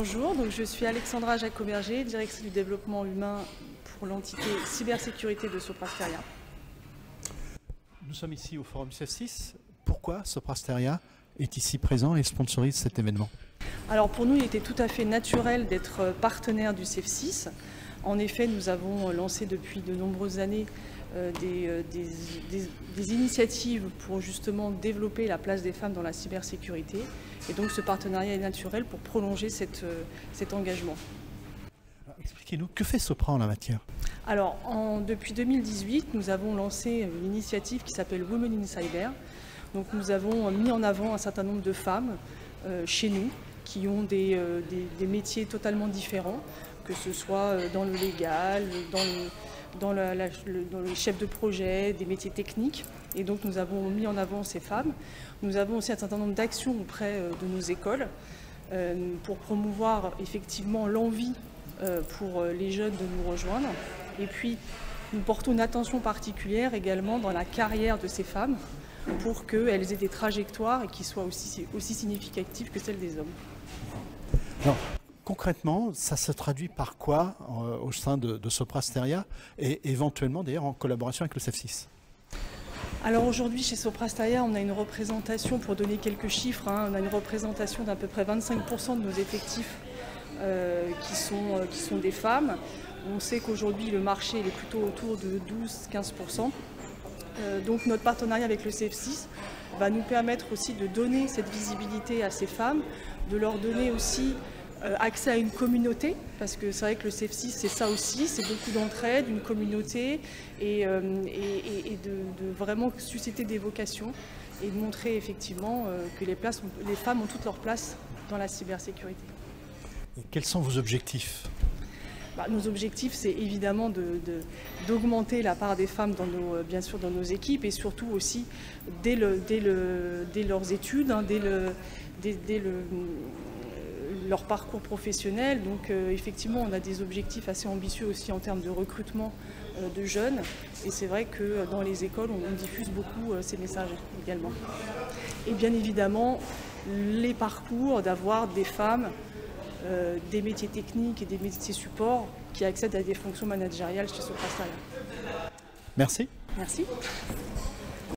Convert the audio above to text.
Bonjour, donc je suis Alexandra Jacoberger, directrice du développement humain pour l'entité cybersécurité de Soprasteria. Nous sommes ici au Forum CEF6. Pourquoi Soprasteria est ici présent et sponsorise cet événement? Alors pour nous, il était tout à fait naturel d'être partenaire du CEF6. En effet, nous avons lancé depuis de nombreuses années des initiatives pour justement développer la place des femmes dans la cybersécurité. Et donc ce partenariat est naturel pour prolonger cet engagement. Expliquez-nous, que fait Sopra en la matière? Alors depuis 2018, nous avons lancé une initiative qui s'appelle Women in Cyber. Donc nous avons mis en avant un certain nombre de femmes chez nous qui ont des métiers totalement différents, que ce soit dans le légal, dans le chef de projet, des métiers techniques. Et donc nous avons mis en avant ces femmes. Nous avons aussi un certain nombre d'actions auprès de nos écoles pour promouvoir effectivement l'envie pour les jeunes de nous rejoindre. Et puis nous portons une attention particulière également dans la carrière de ces femmes pour qu'elles aient des trajectoires et qui soient aussi significatives que celles des hommes. Alors, concrètement, ça se traduit par quoi au sein de Soprasteria et éventuellement d'ailleurs en collaboration avec le CEF6? Alors aujourd'hui chez Soprasteria, on a une représentation, pour donner quelques chiffres, on a une représentation d'à peu près 25% de nos effectifs qui sont des femmes. On sait qu'aujourd'hui le marché est plutôt autour de 12-15%. Donc notre partenariat avec le CEF6 va nous permettre aussi de donner cette visibilité à ces femmes, de leur donner aussi accès à une communauté, parce que c'est vrai que le CEF6 c'est ça aussi, c'est beaucoup d'entraide, une communauté et de vraiment susciter des vocations et de montrer effectivement que les femmes ont toute leur place dans la cybersécurité. Et quels sont vos objectifs? Nos objectifs, c'est évidemment d'augmenter la part des femmes bien sûr dans nos équipes et surtout aussi dès leurs études, dès leur parcours professionnel. Donc effectivement, on a des objectifs assez ambitieux aussi en termes de recrutement de jeunes. Et c'est vrai que dans les écoles, on diffuse beaucoup ces messages également. Et bien évidemment, les parcours d'avoir des femmes des métiers techniques et des métiers support qui accèdent à des fonctions managériales chez Soprasteria. Merci. Merci.